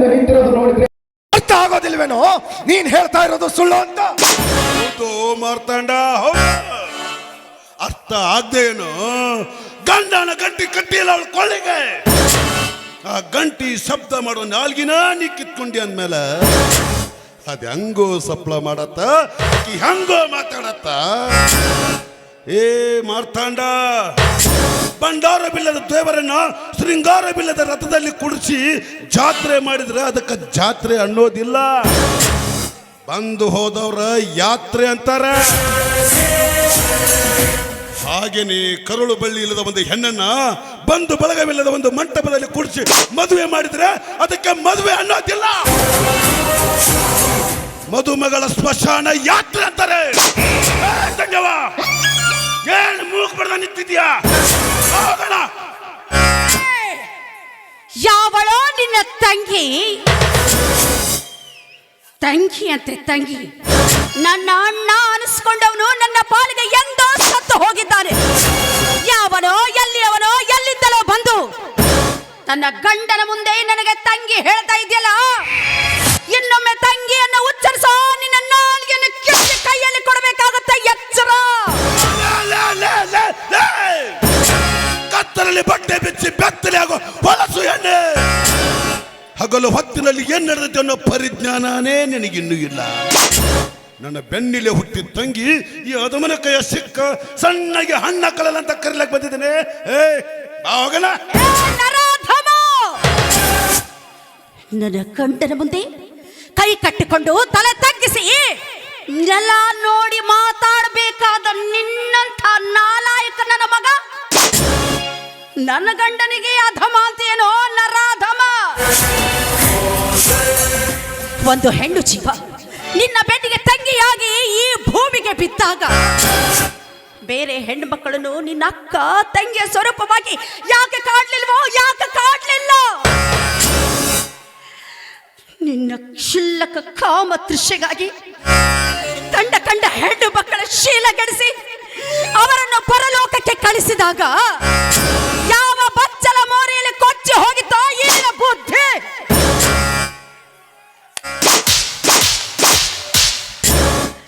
ಮುಂದೆ ನಿಂತಿರೋದು ನೋಡಿದ್ರೆ ಅರ್ಥ ಆಗೋದಿಲ್ವೇನೋ ನೀನ್ ಹೇಳ್ತಾ ಇರೋದು ಸುಳ್ಳು ಅಂತ. ಮಾರ್ತಾಂಡ ಅರ್ಥ ಆಗ್ದೇನು? ಗಂಡನ ಗಂಟಿ ಕಟ್ಟಿಲ್ಲ ಅವಳು ಕೊಳ್ಳಿಗೆ. ಆ ಗಂಟಿ ಶಬ್ದ ಮಾಡೋ ನಾಲ್ಗಿನ ನೀ ಕಿತ್ಕೊಂಡಿ ಅಂದ್ಮೇಲೆ ಅದ್ ಹೆಂಗೋ ಸಪ್ಲ ಮಾಡತ್ತ, ಹೆಂಗೋ ಮಾತಾಡತ್ತ. ಏ ಮಾರ್ತಾಂಡ, ಬಂಡಾರ ಬಿಲ್ಲದ ದೇವರನ್ನ ಶೃಂಗಾರ ಬಿಲ್ಲದ ರಥದಲ್ಲಿ ಕುಡಿಸಿ ಜಾತ್ರೆ ಮಾಡಿದ್ರೆ ಅದಕ್ಕೆ ಜಾತ್ರೆ ಅನ್ನೋದಿಲ್ಲ, ಬಂದು ಹೋದವ್ರ ಯಾತ್ರೆ ಅಂತಾರೆ. ಹಾಗೇನೆ ಕರುಳು ಬಳ್ಳಿ ಇಲ್ಲದ ಒಂದು ಹೆಣ್ಣನ್ನ ಬಂದು ಬಳಗವಿಲ್ಲದ ಒಂದು ಮಂಟಪದಲ್ಲಿ ಕುಡಿಸಿ ಮದುವೆ ಮಾಡಿದ್ರೆ ಅದಕ್ಕೆ ಮದುವೆ ಅನ್ನೋದಿಲ್ಲ, ಮದುಮಗಳ ಸ್ಮಶಾನ ಯಾತ್ರೆ ಅಂತಾರೆ. ಧನ್ಯವ ಏನು ಮೂಗ್ ಬಡ್ದ ನಿಂತಿದ್ಯಾ? ಯಾವಳೋ ನಿನ್ನ ತಂಗಿ ಅಂತೆ ತಂಗಿ. ನನ್ನ ಅಣ್ಣ ಅನಿಸ್ಕೊಂಡವನು ನನ್ನ ಪಾಲಿಗೆ ಎಂದೋ ಸತ್ತು ಹೋಗಿದ್ದಾನೆ. ಯಾವನೋ ಎಲ್ಲಿಯವನೋ ಎಲ್ಲಿದ್ದಲೋ ಬಂದು ತನ್ನ ಗಂಡನ ಮುಂದೆ ನನಗೆ ತಂಗಿ ಹೇಳ್ತಾ ಇದೆಯಲ್ಲ, ಇನ್ನೊಮ್ಮೆ ತಂಗಿಯನ್ನು ಉಚ್ಚರಿಸೋ ನಿನ್ನ ನಾಲ್ಗೆಯನ್ನು ಕಿತ್ತು ಕೈಯಲ್ಲಿ ಕೊಡಬೇಕಾಗುತ್ತೆ, ಎಚ್ಚರ. ಕತ್ತರಲ್ಲಿ ಬಟ್ಟೆ ಬಿಚ್ಚಿ ಬೆತ್ತಲೆ ಆಗೋ ಹೊಲಸು ಎಣ್ಣೆ. ಹಗಲು ಹೊತ್ತಿನಲ್ಲಿ ಏನ್ ನಡೆದೈತೆ ಅನ್ನೋ ಪರಿಜ್ಞಾನನೇ ನಿನಗಿನ್ನೂ ಇಲ್ಲ. ನನ್ನ ಬೆನ್ನಿಲೆ ಹುಟ್ಟಿದ ತಂಗಿ ಈ ಅದಮನ ಕೈಯ ಸಿಕ್ಕ ಸಣ್ಣಗೆ ಹಣ್ಣ ಕಲಲ್ಲ ಅಂತ ಕರಿಲಕ್ ಬಂದಿದ್ದೇನೆ. ನನ್ನ ಗಂಡನ ಮುಂದೆ ಕೈ ಕಟ್ಟಿಕೊಂಡು ತಲೆ ತಗ್ಗಿಸಿ ನೆಲ ನೋಡಿ ಮಾತಾಡಬೇಕಾದ ನಿನ್ನಂಥ ನಾಲಾಯಕ ನನ್ನ ಮಗ ನನ್ನ ಗಂಡನಿಗೆ ಅಧಮ ಅಂತೇನೋ? ನರಾಧಮ. ಒಂದು ಹೆಣ್ಣು ಜೀವ ನಿನ್ನ ಬೆನ್ನಿಗೆ ತಂಗಿಯಾಗಿ ಈ ಭೂಮಿಗೆ ಬಿದ್ದಾಗ ಬೇರೆ ಹೆಣ್ಣು ಮಕ್ಕಳನ್ನು ನಿನ್ನ ಅಕ್ಕ ತಂಗಿಯ ಸ್ವರೂಪವಾಗಿ ಯಾಕೆ ಕಾಡ್ಲಿಲ್ವೋ? ಯಾಕೆ ಕಾಡ್ಲಿಲ್ಲ? ನಿನ್ನ ಕ್ಷುಲ್ಲಕ ಕಾಮ ತೃಷೆಗಾಗಿ ಕಂಡ ಹೆಣ್ಣು ಮಕ್ಕಳ ಶೀಲಗೆಡಿಸಿ ಅವರನ್ನು ಪರಲೋಕಕ್ಕೆ ಕಳಿಸಿದಾಗ ಯಾವ ಬಚ್ಚಲ ಮೋರೆಯಲ್ಲಿ ಕೊಚ್ಚಿ ಹೋಗಿತ್ತೋ ಈ ಬುದ್ಧಿ?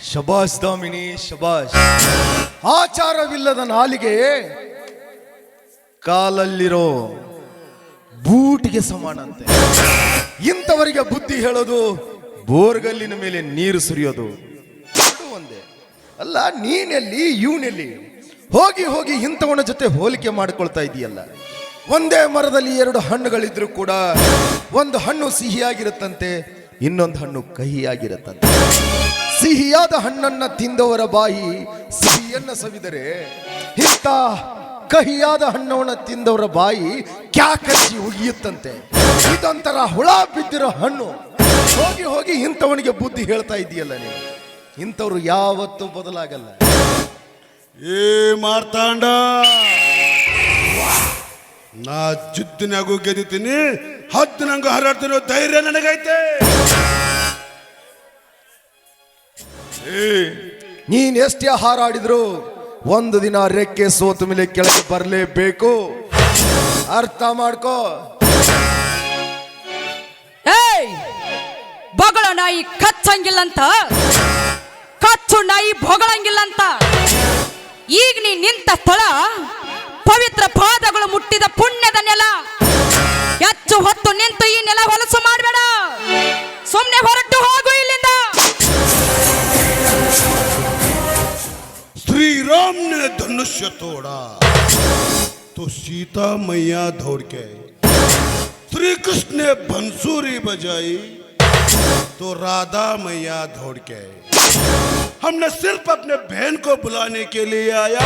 ಶಬಾಷ್ ದಾಮಿನಿ, ಶಬಾಷ್. ಆಚಾರವಿಲ್ಲದ ನಾಲಿಗೆ ಕಾಲಲ್ಲಿರೋ ಬೂಟಿಗೆ ಸಮಾನ ಅಂತೆ. ಇಂಥವರಿಗೆ ಬುದ್ಧಿ ಹೇಳೋದು ಬೋರ್ಗಲ್ಲಿನ ಮೇಲೆ ನೀರು ಸುರಿಯೋದು ಒಂದೇ ಅಲ್ಲ. ನೀನೆಲ್ಲಿ ಇವನೆಲ್ಲಿ ಹೋಗಿ ಹೋಗಿ ಇಂಥವನ ಜೊತೆ ಹೋಲಿಕೆ ಮಾಡಿಕೊಳ್ತಾ ಇದೆಯಲ್ಲ. ಒಂದೇ ಮರದಲ್ಲಿ ಎರಡು ಹಣ್ಣುಗಳಿದ್ರು ಕೂಡ ಒಂದು ಹಣ್ಣು ಸಿಹಿಯಾಗಿರುತ್ತಂತೆ, ಇನ್ನೊಂದು ಹಣ್ಣು ಕಹಿಯಾಗಿರುತ್ತಂತೆ. ಸಿಹಿಯಾದ ಹಣ್ಣನ್ನ ತಿಂದವರ ಬಾಯಿ ಸಿಹಿಯನ್ನ ಸವಿದರೆ ಇಂಥ ಕಹಿಯಾದ ಹಣ್ಣವನ್ನ ತಿಂದವರ ಬಾಯಿ ಕ್ಯಾಕಚ್ಚಿ ಉಗಿಯುತ್ತಂತೆ. ಇದೊಂಥರ ಹುಳ ಬಿದ್ದಿರೋ ಹಣ್ಣು. ಹೋಗಿ ಹೋಗಿ ಇಂಥವನಿಗೆ ಬುದ್ಧಿ ಹೇಳ್ತಾ ಇದೆಯಲ್ಲ ನೀವು. ಇಂಥವ್ರು ಯಾವತ್ತೂ ಬದಲಾಗಲ್ಲ. ಏ ಮಾರ್ತಾಂಡ, ನಾ ಜುದ್ದಿನಾಗೂ ಗೆದ್ದಿದ್ದೀನಿ, ಹದ್ದಿನಂಗೂ ಹರಾಡ್ತಿರೋ ಧೈರ್ಯ ನನಗೈತೆ. ನೀನ್ ಎಷ್ಟೇ ಹಾರಾಡಿದ್ರು ಒಂದು ದಿನ ರೆಕ್ಕೆ ಸೋತ ಮೇಲೆ ಕೆಳಗೆ ಬರಲೇಬೇಕು, ಅರ್ಥ ಮಾಡ್ಕೋ. ಏಯ್, ಬಗಳ ನಾಯಿ ಕಚ್ಚಂಗಿಲ್ಲಂತ, ಕಚ್ಚು ನಾಯಿ ಬೊಗಳಂಗಿಲ್ಲಂತ. ಈಗ ನೀ ನಿಂತ ಸ್ಥಳ ಪವಿತ್ರ ಪಾದಗಳು ಮುಟ್ಟಿದ ಪುಣ್ಯದ ನೆಲ. ಹೆಚ್ಚು ಹೊತ್ತು ನಿಂತು ಈ ನೆಲ ಹೊಲಸು ಮಾಡಬೇಡ. ಸುಮ್ಮನೆ ಹೊರಟು ಹೋಗು ಇಲ್ಲಿಂದ. श्री राम ने धनुष्य तोड़ा तो सीता मैया दौड़ के आई, श्री कृष्ण ने बंसुरी बजाई तो राधा मैया दौड़ के आई. हमने सिर्फ अपने बहन को बुलाने के लिए आया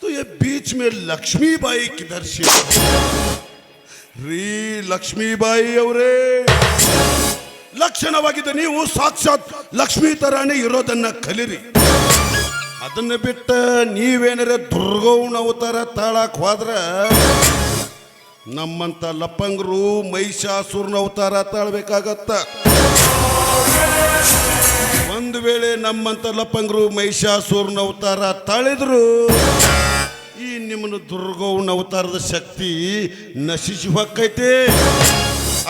तो ये बीच में लक्ष्मीबाई किधर से? ರೀ ಲಕ್ಷ್ಮೀಬಾಯಿ ಅವರೇ, ಲಕ್ಷಣವಾಗಿದ್ದ ನೀವು ಸಾಕ್ಷಾತ್ ಲಕ್ಷ್ಮೀ ತರಾನೇ ಇರೋದನ್ನ ಕಲಿರಿ. ಅದನ್ನ ಬಿಟ್ಟ ನೀವೇನರೆ ದುರ್ಗೌಣ ಅವತಾರ ತಾಳಕ್ ಹೋದ್ರ ನಮ್ಮಂತ ಲಪ್ಪಂಗರು ಮಹಿಷಾಸುರನ ಅವತಾರ ತಾಳ್ಬೇಕಾಗತ್ತ. ಒಂದು ವೇಳೆ ನಮ್ಮಂತ ಲಪ್ಪಂಗರು ಮಹಿಷಾಸುರನ ಅವತಾರ ತಾಳಿದ್ರು ಈ ನಿಮ್ಮನ್ನು ದುರ್ಗೌನ ಅವತಾರದ ಶಕ್ತಿ ನಶಿಸಿ ಹೊಕ್ಕೈತೆ.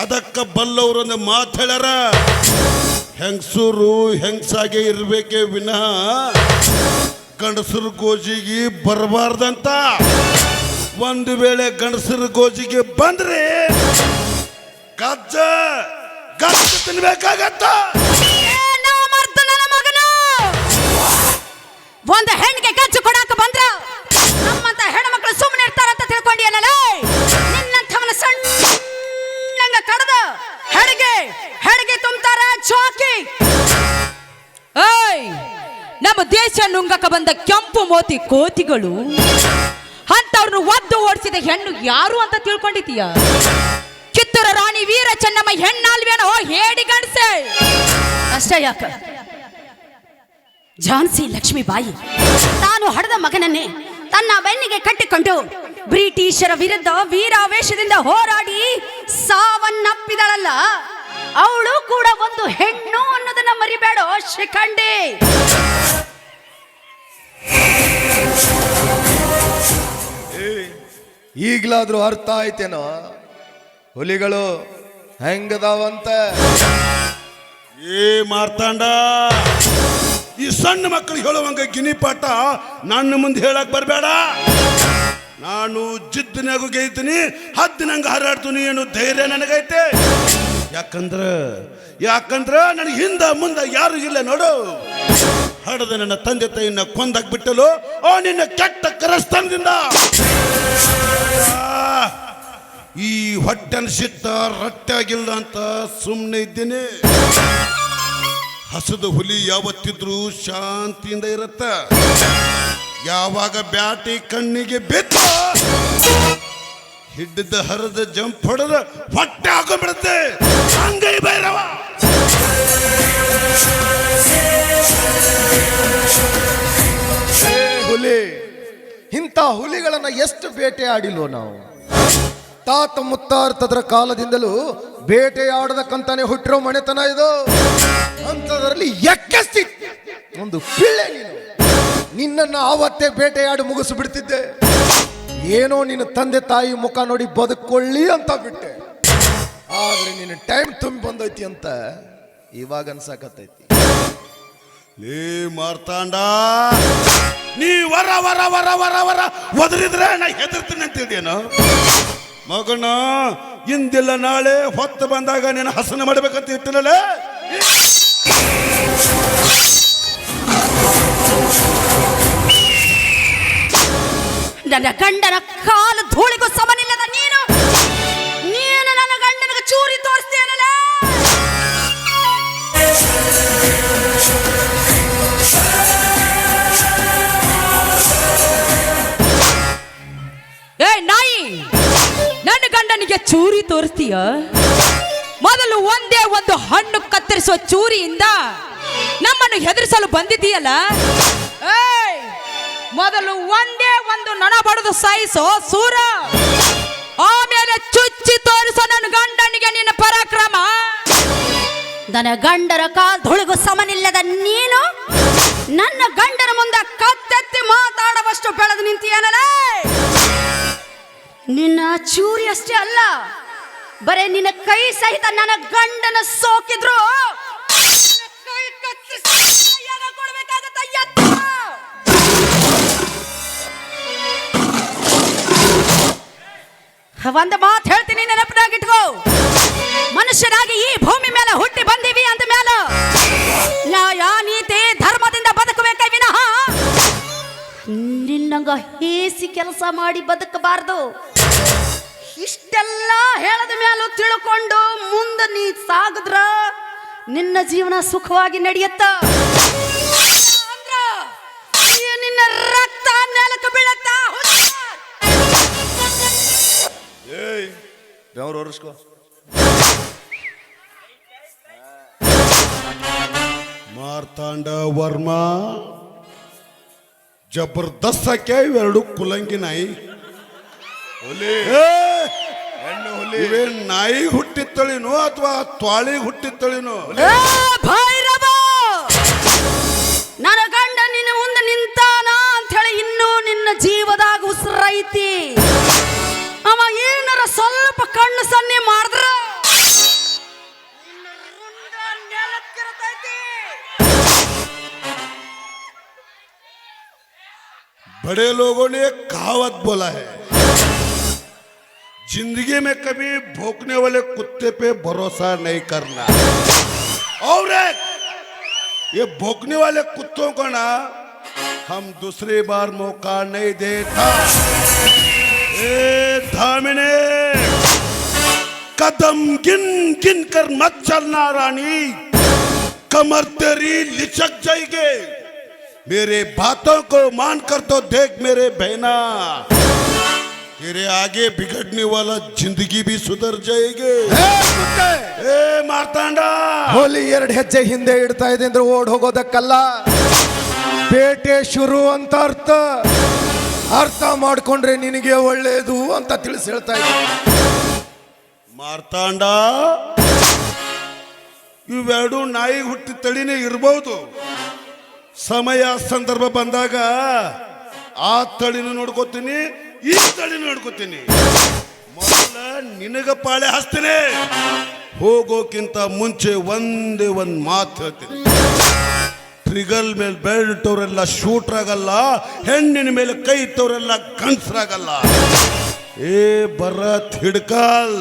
ಅದಕ್ಕೆ ಬಲ್ಲವರೊಂದು ಮಾತು ಹೇಳ್ಯಾರ, ಹೆಂಗಸೂರು ಹೆಂಗಸಾಗೆ ಇರ್ಬೇಕೇ ವಿನಃ ಗಂಡಸರು ಗೋಜಿಗೆ ಬರಬಾರ್ದಂತ. ಒಂದು ವೇಳೆ ಗಂಡಸರು ಗೋಜಿಗೆ ಬಂದ್ರೆ ಗಜ್ಜ ತಿನ್ಬೇಕಾಗತ್ತ. ಒಂದು ಹೆಣ್ಣಿಗೆ ಗಜ್ಜು ಕೊಡಾಕ ಬಂದ್ರ ನಮ್ಮಂತ ಹೆಣ್ಮಕ್ಳು ಸುಮ್ಮನೆ ಇರ್ತಾರಂತ ತಿಳ್ಕೊಂಡಿಯಲ್ಲ. ನಿನ್ನಂಥವನ ಸಣ್ಣಂಗ ಕಡದ ಹೆಡಿಗೆ ತುಂಬ್ತಾರ ಚೋಕಿ. ನಮ್ಮ ದೇಶ ನುಂಗಕ ಬಂದ ಕೆಂಪು ಮೋತಿ ಕೋತಿಗಳು ಅಂತವ್ರನ್ನು ಒದ್ದು ಓಡಿಸಿದ ಹೆಣ್ಣು ಯಾರು ಅಂತ ತಿಳ್ಕೊಂಡಿದೀಯ? ಕಿತ್ತೂರ ರಾಣಿ ವೀರ ಚೆನ್ನಮ್ಮ ಹೆಣ್ಣಾಲ್ವೇನೋ ಹೇಡಿ ಗಂಡಸೆ. ಅಷ್ಟೇ ಯಾಕ, ಝಾನ್ಸಿ ಲಕ್ಷ್ಮೀಬಾಯಿ ತಾನು ಹಡದ ಮಗನನ್ನೇ ತನ್ನ ಬೆನ್ನಿಗೆ ಕಟ್ಟಿಕೊಂಡು ಬ್ರಿಟಿಷರ ವಿರುದ್ಧ ವೀರಾವೇಶದಿಂದ ಹೋರಾಡಿ ಸಾವನ್ನಪ್ಪಿದಳಲ್ಲ, ಅವಳು ಕೂಡ ಒಂದು ಹೆಣ್ಣು ಅನ್ನೋದನ್ನ ಮರಿಬೇಡ ಶಿಖಂಡಿ. ಈಗ್ಲಾದ್ರೂ ಅರ್ಥ ಆಯ್ತೇನೋ ಹುಲಿಗಳು ಹೆಂಗದಾವಂತ? ಮಾರ್ತಾಂಡ, ಈ ಸಣ್ಣ ಮಕ್ಕಳಿಗೆ ಹೇಳುವಂಗ ಗಿನಿಪಾಠ ನನ್ನ ಮುಂದೆ ಹೇಳಕ್ ಬರಬೇಡ. ನಾನು ಜಿದ್ದಿನಾಗೂ ಗೈತೀನಿ, ಹದ್ದಿನಂಗ ಹಾರಾಡ್ತೀನಿ ಏನು ಧೈರ್ಯ ನನಗೈತೆ. ಯಾಕಂದ್ರ ನನಗೆ ಹಿಂದ ಮುಂದೆ ಯಾರು ಇಲ್ಲ ನೋಡು. ಹಡದ ನನ್ನ ತಂದೆ ತಾಯಿನ ಕೊಂದಾಕ್ ಬಿಟ್ಟಲು ನಿನ್ನ ಕೆಟ್ಟ ಕರಸ್ಥಾನದಿಂದ. ಈ ಹೊಟ್ಟೆನ ಸಿತ್ತ ರಟ್ಟಾಗಿಲ್ಲ ಅಂತ ಸುಮ್ಮನೆ ಇದ್ದೀನಿ. ಹಸದ ಹುಲಿ ಯಾವತ್ತಿದ್ರೂ ಶಾಂತಿಯಿಂದ ಇರತ್ತ. ಯಾವಾಗ ಬ್ಯಾಟಿ ಕಣ್ಣಿಗೆ ಬಿತ್ತ ಹಿಡ್ದ ಹರದ ಜಂಪ್ ಹೊಡೆದ ಹೊಟ್ಟೆ ಹಾಕೊಂಡ್ಬಿಡುತ್ತೆ. ಅಂಗೈ ಭೈರವ. ಹುಲಿ, ಇಂಥ ಹುಲಿಗಳನ್ನ ಎಷ್ಟು ಬೇಟೆ ಆಡಿಲ್ವೋ ನಾವು. ತಾತ ಮುತ್ತಾರ್ತದ್ರ ಕಾಲದಿಂದಲೂ ಬೇಟೆಯಾಡದಕ್ಕಂತಾನೆ ಹುಟ್ಟಿರೋ ಮನೆತನ ಇದು. ಅಂಥದ್ರಲ್ಲಿ ಎಕ್ಕಸ್ತಿ ಒಂದು ಪಿಳ್ಳೆ ನೀನು. ನಿನ್ನನ್ನು ಆವತ್ತೇ ಬೇಟೆಯಾಡಿ ಮುಗಿಸ್ಬಿಡ್ತಿದ್ದೆ. ಏನೋ ನಿನ್ನ ತಂದೆ ತಾಯಿ ಮುಖ ನೋಡಿ ಬದುಕೊಳ್ಳಿ ಅಂತ ಬಿಟ್ಟೆ. ಆದ್ರೆ ನಿನ್ನ ಟೈಮ್ ತುಂಬಿ ಬಂದೈತಿ ಅಂತ ಇವಾಗ ಅನ್ಸಾಕತ್ತೈತಿ. ಲೇ ಮಾರ್ತಾಂಡ, ನೀ ವರ ವರ ವರ ವರ ವರ ಒದರಿದ್ರೆ ನಾ ಹೆದರ್ತೀನಿ ಅಂತ ಹೇಳಿದೇನು ಮಗನ? ಇಂದಿಲ್ಲ ನಾಳೆ ಹೊತ್ತು ಬಂದಾಗ ನೀನು ಹಸನ ಮಾಡ್ಬೇಕಂತ ಇಟ್ಟಿರಲ್ಲ. ನನ್ನ ಗಂಡನ ಕಾಲು ಧೂಳಿಗೂ ಸಮನಿಲ್ಲದ ನೀನು ನನ್ನ ಗಂಡನಿಗೆ ಚೂರಿ ತೋರಿಸ್ತೇನಲ್ಲ. ನಾಯಿ, ನನ್ನ ಗಂಡನಿಗೆ ಚೂರಿ ತೋರಿಸ್ತೀಯ? ಮೊದಲು ಒಂದೇ ಒಂದು ಹಣ್ಣು ಕತ್ತರಿಸುವ ಚೂರಿಯಿಂದ ನಮ್ಮನ್ನು ಹೆದರಿಸಲು ಬಂದಿದ್ದೀಯಲ್ಲ. ಮೊದಲು ಒಂದೇ ಒಂದು ನೊಣ ಬಡದು ಸಾಯಿಸೋ ಸೂರ, ಆಮೇಲೆ ಚುಚ್ಚಿ ತೋರಿಸೋ ನನ್ನ ಗಂಡನಿಗೆ ನಿನ್ನ ಪರಾಕ್ರಮ. ನನ್ನ ಗಂಡರ ಕಾಲ್ ಧುಳಿಗೂ ಸಮನಿಲ್ಲದ ನೀನು ನನ್ನ ಗಂಡನ ಮುಂದೆ ಕತ್ತೆತ್ತಿ ಮಾತಾಡುವಷ್ಟು ಬೆಳೆದು ನಿಂತಿಯನಲ್ಲ. ನಿನ್ನ ಚೂರಿ ಅಷ್ಟೇ ಅಲ್ಲ, ಬರೇ ನಿನ್ನ ಕೈ ಸಹಿತ ನನ್ನ ಗಂಡನ ಸೋಕಿದ್ರು ಕೈ ಕೊಡ್ಬೇಕಾಗತ್ತ. ಒಂದು ಮಾತು ಹೇಳ್ತೀನಿ, ನೆನಪಿನಾಗಿಟ್ಕೋ. ಮನುಷ್ಯರಾಗಿ ಈ ಭೂಮಿ ಮೇಲೆ ಹುಟ್ಟಿ ಬಂದೀವಿ ಅಂದ ಮೇಲೆ ನ್ಯಾಯ ನೀತಿ ಧರ್ಮದಿಂದ ಬದುಕಬೇಕೇ ವಿನಃ ನಿನ್ನಂಗ ಹೇಸಿ ಕೆಲಸ ಮಾಡಿ ಬದುಕಬಾರ್ದು. ಇಷ್ಟೆಲ್ಲ ಹೇಳದ ಮೇಲೂ ತಿಳ್ಕೊಂಡು ಮುಂದೆ ನೀ ಸಾಗಿದ್ರ ನಿನ್ನ ಜೀವನ ಸುಖವಾಗಿ ನಡೆಯುತ್ತ. ನಿನ್ನ ರಕ್ತ ನೆಲಕ್ಕೆ ಬೀಳತ್ತ. ಬೆವರು ಒರೆಸ್ಕೋ. ಮಾರ್ತಾಂಡ ವರ್ಮ ಜಬರ್ದಸ್ತ್ ಹಾಕ್ಯ ಇವೆರಡು ಕುಲಂಗಿ ನಾಯಿ. ಇವೇನ್ ನಾಯಿ ಹುಟ್ಟಿತ್ತಳಿನೋ ಅಥವಾ ತ್ವಾಳಿಗೆ ಹುಟ್ಟಿತ್ತಳಿನೋ? ಭೈರವ, ನನ್ನ ಗಂಡ ನಿನ್ನ ಮುಂದೆ ನಿಂತಾನ ಅಂತ ಹೇಳಿ ಇನ್ನೂ ನಿನ್ನ ಜೀವದಾಗ ಉಸಿರೈತಿ. ಅವ ಏನಾರ ಸ್ವಲ್ಪ ಕಣ್ಣು ಸನ್ನೆ ಮಾಡಿದ್ರ बड़े लोगों ने एक कहावत बोला है, जिंदगी में कभी भौंकने वाले कुत्ते पे भरोसा नहीं करना। और एक ये भौंकने वाले कुत्तों को ना हम दूसरी बार मौका नहीं देता। ए धामिने, कदम गिन गिन कर मत चलना रानी, कमर तेरी लिचक जाएगी। मेरे बातों को मानकर तो देख मेरे बहना, तेरे आगे बिगड़ने वाला जिंदगी भी सुधर जाएगी। ए ಮಾರ್ತಾಂಡ, ಹೋಲಿ 2 ಹೆಜ್ಜೆ ಹಿಂದೆ ಇಡ್ತಾ ಇದೆ ಅಂದ್ರೆ ಓಡ್ ಹೋಗೋದಕ್ಕಲ್ಲ, ಬೇಟೆ ಶುರು ಅಂತ ಅರ್ಥ ಮಾಡ್ಕೊಂಡ್ರೆ ನಿನಗೆ ಒಳ್ಳೇದು ಅಂತ ತಿಳಿಸಿ ಹೇಳ್ತಾ ಇದ್ದೀನಿ. ಮಾರ್ತಾಂಡ, ಇವೆರಡು ನಾಯಿ ಹುಟ್ಟಿ ತಳಿನೇ ಇರಬಹುದು. ಸಮಯ ಸಂದರ್ಭ ಬಂದಾಗ ಆ ತಳಿನ ನೋಡ್ಕೋತೀನಿ, ಈ ತಳಿನ ನೋಡ್ಕೋತೀನಿ. ಮೊದಲ ನಿನಗ ಪಾಳೆ ಹಚ್ತೀನಿ. ಹೋಗೋಕ್ಕಿಂತ ಮುಂಚೆ ಒಂದೇ ಒಂದು ಮಾತು ಹೇಳ್ತೀನಿ, ಟ್ರಿಗಲ್ ಮೇಲೆ ಬೆಳ್ಟವರೆಲ್ಲ ಶೂಟರ್ ಆಗಲ್ಲ, ಹೆಣ್ಣಿನ ಮೇಲೆ ಕೈ ಇಟ್ಟವರೆಲ್ಲ ಗಂಡಸರಾಗಲ್ಲ. ಏ ಭರತ್ ಹಿಡ್ಕಲ್,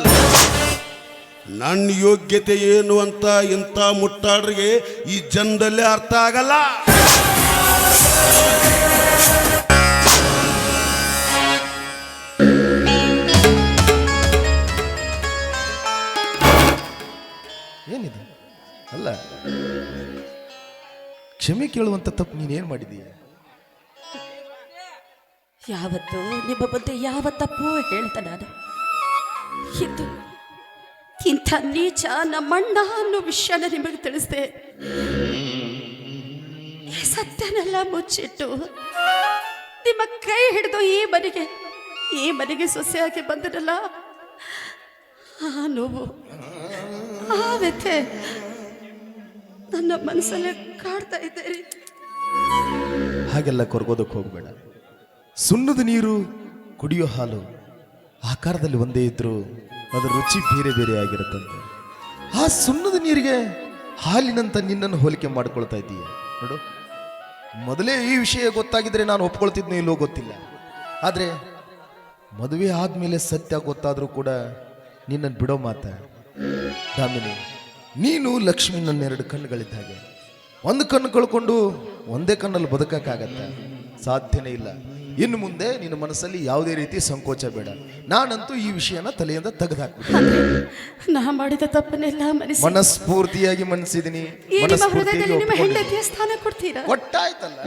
ನನ್ನ ಯೋಗ್ಯತೆ ಏನು ಅಂತ ಇಂಥ ಮುಟ್ಟಾಡ್ರಿಗೆ ಈ ಜನದಲ್ಲೇ ಅರ್ಥ ಆಗಲ್ಲ. ಏನಿದೆ ಅಲ್ಲ, ಕ್ಷಮೆ ಕೇಳುವಂತ ತಪ್ಪು ನೀನೇನ್ ಮಾಡಿದೀಯ? ಯಾವತ್ತು ನಿಮ್ಮ ಬಗ್ಗೆ ಯಾವ ತಪ್ಪು ಹೇಳ್ತ ನಾನು. ಇದು ಇಂಥ ನೀಚ ನಮ್ಮಣ್ಣ ಅನ್ನೋ ವಿಷಯನ ನಿಮಗೆ ತಿಳಿಸ್ದೆ. ಈ ಸತ್ಯನೆಲ್ಲ ಮುಚ್ಚಿಟ್ಟು ನಿಮ್ಮ ಕೈ ಹಿಡಿದು ಈ ಮನೆಗೆ ಸೊಸೆಯಾಗಿ ಬಂದನಲ್ಲ, ಆ ನೋವು, ಆ ವ್ಯಥೆ ನನ್ನ ಮನಸ್ಸಲ್ಲೇ ಕಾಡ್ತಾ ಇದ್ದೀರಿ. ಹಾಗೆಲ್ಲ ಕೊರಗೋದಕ್ಕೆ ಹೋಗ್ಬೇಡ. ಸುಣ್ಣದ ನೀರು, ಕುಡಿಯೋ ಹಾಲು ಆಕಾರದಲ್ಲಿ ಒಂದೇ ಇದ್ರು ಅದರ ರುಚಿ ಬೇರೆ ಬೇರೆ ಆಗಿರುತ್ತಂತೆ. ಆ ಸುಣ್ಣದ ನೀರಿಗೆ ಹಾಲಿನಂತ ನಿನ್ನನ್ನು ಹೋಲಿಕೆ ಮಾಡ್ಕೊಳ್ತಾ ಇದ್ದೀಯ ನೋಡು. ಮೊದಲೇ ಈ ವಿಷಯ ಗೊತ್ತಾಗಿದ್ರೆ ನಾನು ಒಪ್ಕೊಳ್ತಿದ್ನೋ ಇಲ್ಲೋ ಗೊತ್ತಿಲ್ಲ. ಆದರೆ ಮದುವೆ ಆದ್ಮೇಲೆ ಸತ್ಯ ಗೊತ್ತಾದ್ರೂ ಕೂಡ ನಿನ್ನನ್ನು ಬಿಡೋ ಮಾತ. ದಾಮಿನಿ, ನೀನು ಲಕ್ಷ್ಮಿ ನನ್ನ 2 ಕಣ್ಣುಗಳಿದ್ದ ಹಾಗೆ. ಒಂದು ಕಣ್ಣು ಕಳ್ಕೊಂಡು ಒಂದೇ ಕಣ್ಣಲ್ಲಿ ಬದುಕಕ್ಕಾಗತ್ತ? ಸಾಧ್ಯನೇ ಇಲ್ಲ. ಇನ್ನು ಮುಂದೆ ನಿನ್ನ ಮನಸ್ಸಲ್ಲಿ ಯಾವುದೇ ರೀತಿ ಸಂಕೋಚ ಬೇಡ. ನಾನಂತೂ ಈ ವಿಷಯನ ತಲೆಯಿಂದ ತೆಗೆದುಹಾಕ್ಬಿಟ್ಟೆ. ನಾ ಮಾಡಿದ ತಪ್ಪನ್ನೆಲ್ಲ ಮನಸ್ಫೂರ್ತಿಯಾಗಿ ಮನಸ್ಸಿದ್ದೀನಿ. ನಿಮ್ಮ ಹೃದಯದಲ್ಲಿ ನಿಮ್ಮ ಹೆಂಡತಿಯ ಸ್ಥಾನ ಕೊಡ್ತೀರಾ? ಒಟ್ಟಾಯ್ತಲ್ಲ.